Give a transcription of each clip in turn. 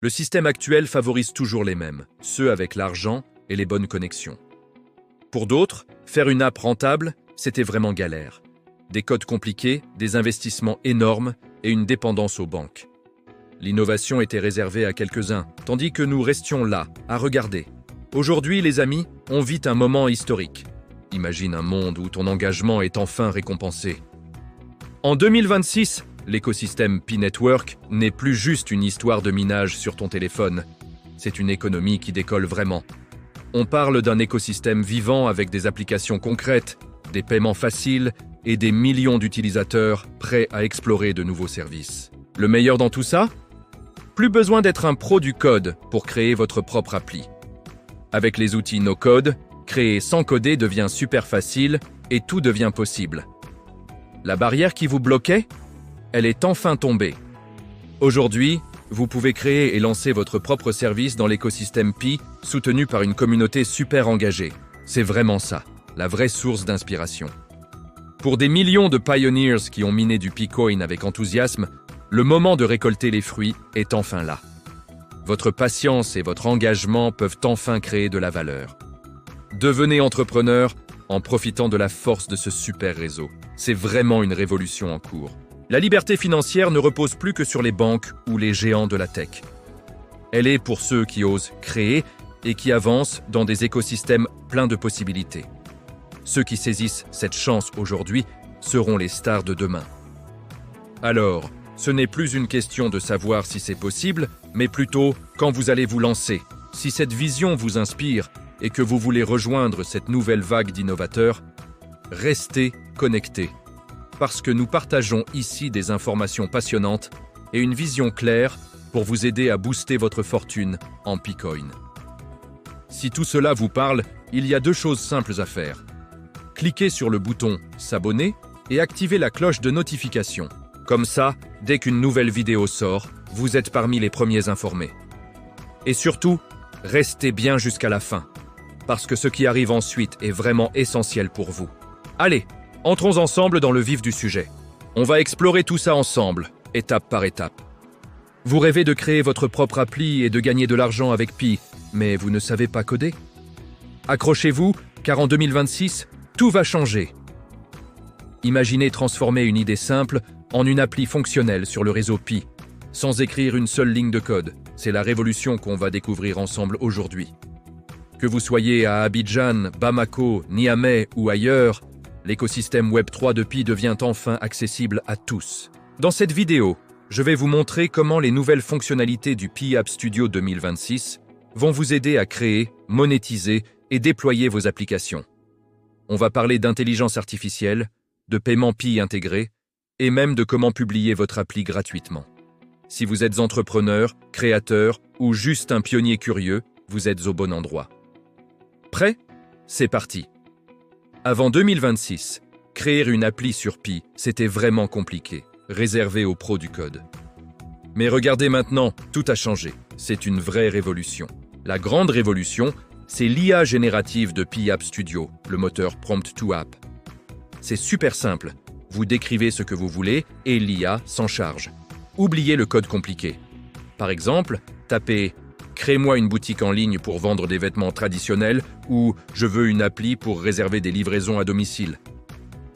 Le système actuel favorise toujours les mêmes, ceux avec l'argent et les bonnes connexions. Pour d'autres, faire une app rentable, c'était vraiment galère. Des codes compliqués, des investissements énormes et une dépendance aux banques. L'innovation était réservée à quelques-uns, tandis que nous restions là, à regarder. Aujourd'hui, les amis, on vit un moment historique. Imagine un monde où ton engagement est enfin récompensé. En 2026, l'écosystème Pi Network n'est plus juste une histoire de minage sur ton téléphone. C'est une économie qui décolle vraiment. On parle d'un écosystème vivant avec des applications concrètes, des paiements faciles et des millions d'utilisateurs prêts à explorer de nouveaux services. Le meilleur dans tout ça ? Plus besoin d'être un pro du code pour créer votre propre appli. Avec les outils no-code, créer sans coder devient super facile et tout devient possible. La barrière qui vous bloquait ? Elle est enfin tombée. Aujourd'hui, vous pouvez créer et lancer votre propre service dans l'écosystème Pi, soutenu par une communauté super engagée. C'est vraiment ça, la vraie source d'inspiration. Pour des millions de pioneers qui ont miné du Picoin avec enthousiasme, le moment de récolter les fruits est enfin là. Votre patience et votre engagement peuvent enfin créer de la valeur. Devenez entrepreneur en profitant de la force de ce super réseau. C'est vraiment une révolution en cours. La liberté financière ne repose plus que sur les banques ou les géants de la tech. Elle est pour ceux qui osent créer et qui avancent dans des écosystèmes pleins de possibilités. Ceux qui saisissent cette chance aujourd'hui seront les stars de demain. Alors, ce n'est plus une question de savoir si c'est possible, mais plutôt quand vous allez vous lancer. Si cette vision vous inspire et que vous voulez rejoindre cette nouvelle vague d'innovateurs, restez connectés. Parce que nous partageons ici des informations passionnantes et une vision claire pour vous aider à booster votre fortune en Picoin. Si tout cela vous parle, il y a 2 choses simples à faire. Cliquez sur le bouton « S'abonner » et activez la cloche de notification. Comme ça, dès qu'une nouvelle vidéo sort, vous êtes parmi les premiers informés. Et surtout, restez bien jusqu'à la fin, parce que ce qui arrive ensuite est vraiment essentiel pour vous. Allez, entrons ensemble dans le vif du sujet. On va explorer tout ça ensemble, étape par étape. Vous rêvez de créer votre propre appli et de gagner de l'argent avec Pi, mais vous ne savez pas coder ? Accrochez-vous, car en 2026, tout va changer. Imaginez transformer une idée simple en une appli fonctionnelle sur le réseau Pi, sans écrire une seule ligne de code. C'est la révolution qu'on va découvrir ensemble aujourd'hui. Que vous soyez à Abidjan, Bamako, Niamey ou ailleurs, l'écosystème Web3 de Pi devient enfin accessible à tous. Dans cette vidéo, je vais vous montrer comment les nouvelles fonctionnalités du Pi App Studio 2026 vont vous aider à créer, monétiser et déployer vos applications. On va parler d'intelligence artificielle, de paiement Pi intégré et même de comment publier votre appli gratuitement. Si vous êtes entrepreneur, créateur ou juste un pionnier curieux, vous êtes au bon endroit. Prêt ? C'est parti. Avant 2026, créer une appli sur Pi, c'était vraiment compliqué, réservé aux pros du code. Mais regardez maintenant, tout a changé. C'est une vraie révolution. La grande révolution, c'est l'IA générative de Pi App Studio, le moteur Prompt to App. C'est super simple. Vous décrivez ce que vous voulez et l'IA s'en charge. Oubliez le code compliqué. Par exemple, tapez « Crée-moi une boutique en ligne pour vendre des vêtements traditionnels » ou « Je veux une appli pour réserver des livraisons à domicile ».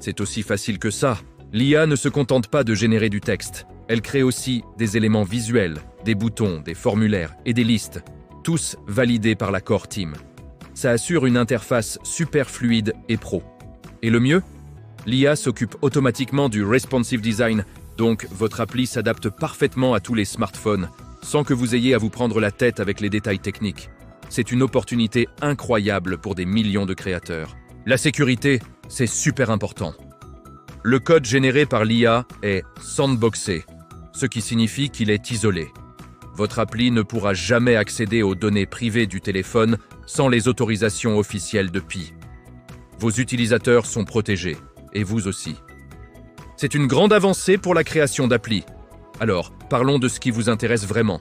C'est aussi facile que ça. L'IA ne se contente pas de générer du texte. Elle crée aussi des éléments visuels, des boutons, des formulaires et des listes, tous validés par la Core Team. Ça assure une interface super fluide et pro. Et le mieux ? L'IA s'occupe automatiquement du responsive design, donc votre appli s'adapte parfaitement à tous les smartphones, sans que vous ayez à vous prendre la tête avec les détails techniques. C'est une opportunité incroyable pour des millions de créateurs. La sécurité, c'est super important. Le code généré par l'IA est sandboxé, ce qui signifie qu'il est isolé. Votre appli ne pourra jamais accéder aux données privées du téléphone sans les autorisations officielles de Pi. Vos utilisateurs sont protégés, et vous aussi. C'est une grande avancée pour la création d'applis. Alors, parlons de ce qui vous intéresse vraiment.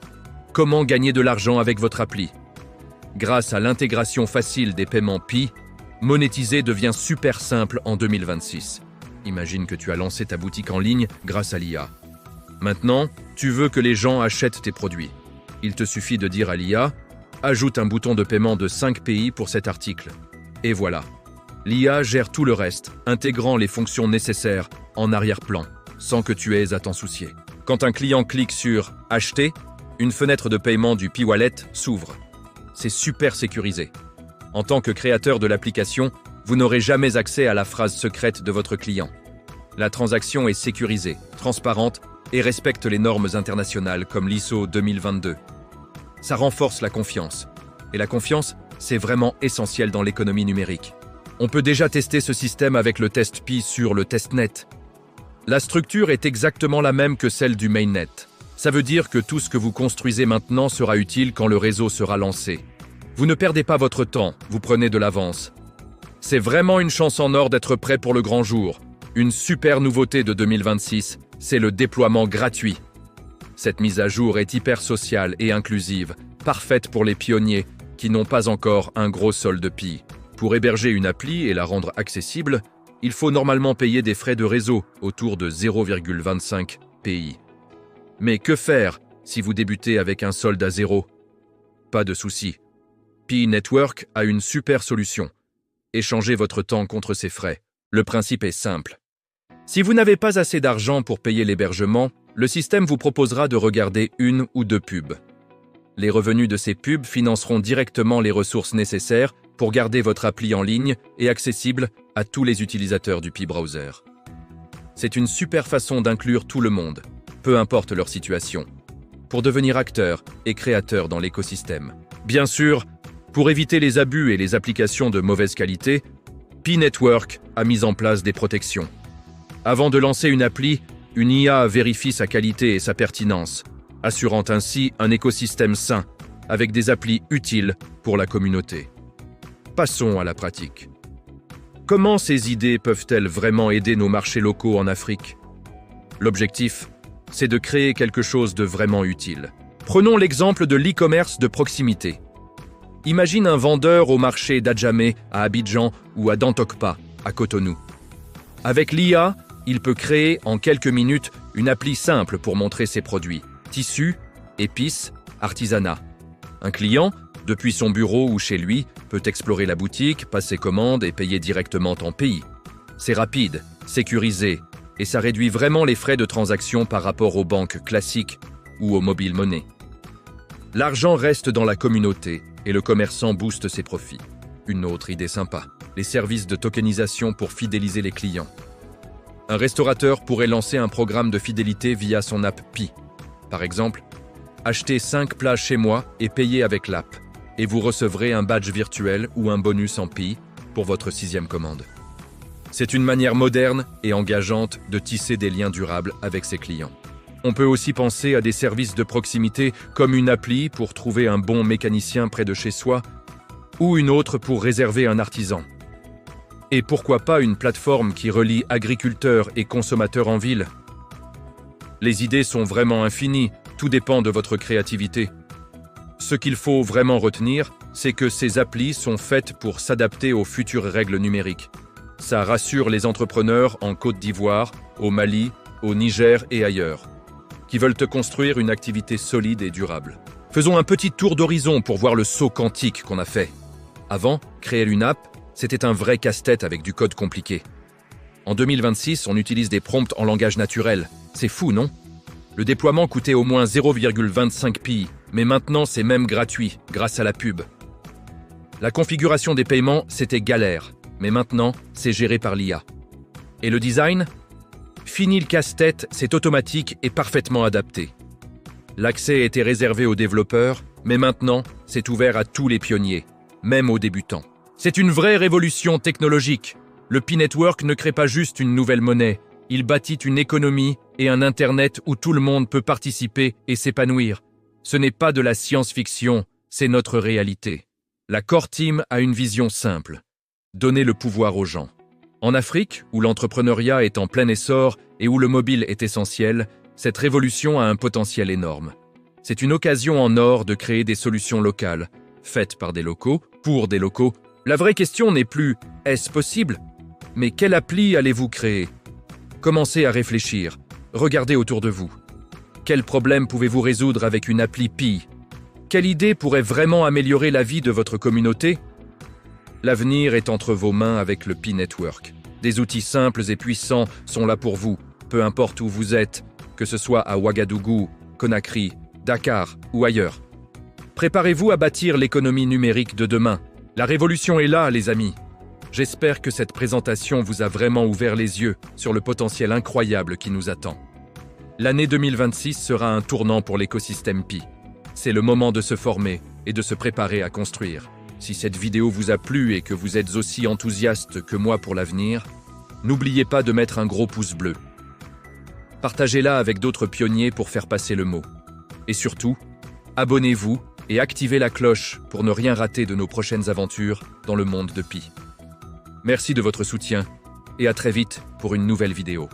Comment gagner de l'argent avec votre appli ? Grâce à l'intégration facile des paiements Pi, monétiser devient super simple en 2026. Imagine que tu as lancé ta boutique en ligne grâce à l'IA. Maintenant, tu veux que les gens achètent tes produits. Il te suffit de dire à l'IA « Ajoute un bouton de paiement de 5 pays pour cet article ». Et voilà. L'IA gère tout le reste, intégrant les fonctions nécessaires en arrière-plan, sans que tu aies à t'en soucier. Quand un client clique sur « Acheter », une fenêtre de paiement du Pi-Wallet s'ouvre. C'est super sécurisé. En tant que créateur de l'application, vous n'aurez jamais accès à la phrase secrète de votre client. La transaction est sécurisée, transparente et respecte les normes internationales comme l'ISO 2022. Ça renforce la confiance. Et la confiance, c'est vraiment essentiel dans l'économie numérique. On peut déjà tester ce système avec le test Pi sur le testnet. La structure est exactement la même que celle du mainnet. Ça veut dire que tout ce que vous construisez maintenant sera utile quand le réseau sera lancé. Vous ne perdez pas votre temps, vous prenez de l'avance. C'est vraiment une chance en or d'être prêt pour le grand jour. Une super nouveauté de 2026, c'est le déploiement gratuit. Cette mise à jour est hyper sociale et inclusive, parfaite pour les pionniers qui n'ont pas encore un gros solde Pi. Pour héberger une appli et la rendre accessible, il faut normalement payer des frais de réseau autour de 0,25 PI. Mais que faire si vous débutez avec un solde à zéro? Pas de souci. Pi Network a une super solution. Échangez votre temps contre ces frais. Le principe est simple. Si vous n'avez pas assez d'argent pour payer l'hébergement, le système vous proposera de regarder une ou deux pubs. Les revenus de ces pubs financeront directement les ressources nécessaires pour garder votre appli en ligne et accessible à tous les utilisateurs du Pi Browser. C'est une super façon d'inclure tout le monde, peu importe leur situation, pour devenir acteur et créateur dans l'écosystème. Bien sûr, pour éviter les abus et les applications de mauvaise qualité, Pi Network a mis en place des protections. Avant de lancer une appli, une IA vérifie sa qualité et sa pertinence, assurant ainsi un écosystème sain, avec des applis utiles pour la communauté. Passons à la pratique. Comment ces idées peuvent-elles vraiment aider nos marchés locaux en Afrique? L'objectif, c'est de créer quelque chose de vraiment utile. Prenons l'exemple de l'e-commerce de proximité. Imagine un vendeur au marché d'Adjamé à Abidjan ou à Dantokpa, à Cotonou. Avec l'IA, il peut créer en quelques minutes une appli simple pour montrer ses produits. Tissus, épices, artisanat. Un client, depuis son bureau ou chez lui, peut explorer la boutique, passer commande et payer directement en pays. C'est rapide, sécurisé, et ça réduit vraiment les frais de transaction par rapport aux banques classiques ou aux mobile money. L'argent reste dans la communauté et le commerçant booste ses profits. Une autre idée sympa, les services de tokenisation pour fidéliser les clients. Un restaurateur pourrait lancer un programme de fidélité via son app Pi. Par exemple, achetez 5 plats chez moi et payez avec l'app, et vous recevrez un badge virtuel ou un bonus en Pi pour votre 6e commande. C'est une manière moderne et engageante de tisser des liens durables avec ses clients. On peut aussi penser à des services de proximité comme une appli pour trouver un bon mécanicien près de chez soi ou une autre pour réserver un artisan. Et pourquoi pas une plateforme qui relie agriculteurs et consommateurs en ville? Les idées sont vraiment infinies, tout dépend de votre créativité. Ce qu'il faut vraiment retenir, c'est que ces applis sont faites pour s'adapter aux futures règles numériques. Ça rassure les entrepreneurs en Côte d'Ivoire, au Mali, au Niger et ailleurs, qui veulent te construire une activité solide et durable. Faisons un petit tour d'horizon pour voir le saut quantique qu'on a fait. Avant, créer une app, c'était un vrai casse-tête avec du code compliqué. En 2026, on utilise des prompts en langage naturel. C'est fou, non? Le déploiement coûtait au moins 0,25 PI, mais maintenant c'est même gratuit, grâce à la pub. La configuration des paiements, c'était galère, mais maintenant, c'est géré par l'IA. Et le design? Fini le casse-tête, c'est automatique et parfaitement adapté. L'accès était réservé aux développeurs, mais maintenant, c'est ouvert à tous les pionniers, même aux débutants. C'est une vraie révolution technologique. Le Pi Network ne crée pas juste une nouvelle monnaie, il bâtit une économie et un Internet où tout le monde peut participer et s'épanouir. Ce n'est pas de la science-fiction, c'est notre réalité. La Core Team a une vision simple. Donner le pouvoir aux gens. En Afrique, où l'entrepreneuriat est en plein essor et où le mobile est essentiel, cette révolution a un potentiel énorme. C'est une occasion en or de créer des solutions locales, faites par des locaux, pour des locaux. La vraie question n'est plus « est-ce possible ?», mais quelle appli allez-vous créer? Commencez à réfléchir, regardez autour de vous. Quels problèmes pouvez-vous résoudre avec une appli Pi? Quelle idée pourrait vraiment améliorer la vie de votre communauté? L'avenir est entre vos mains avec le Pi Network. Des outils simples et puissants sont là pour vous, peu importe où vous êtes, que ce soit à Ouagadougou, Conakry, Dakar ou ailleurs. Préparez-vous à bâtir l'économie numérique de demain. La révolution est là, les amis. J'espère que cette présentation vous a vraiment ouvert les yeux sur le potentiel incroyable qui nous attend. L'année 2026 sera un tournant pour l'écosystème Pi. C'est le moment de se former et de se préparer à construire. Si cette vidéo vous a plu et que vous êtes aussi enthousiaste que moi pour l'avenir, n'oubliez pas de mettre un gros pouce bleu. Partagez-la avec d'autres pionniers pour faire passer le mot. Et surtout, abonnez-vous et activez la cloche pour ne rien rater de nos prochaines aventures dans le monde de Pi. Merci de votre soutien et à très vite pour une nouvelle vidéo.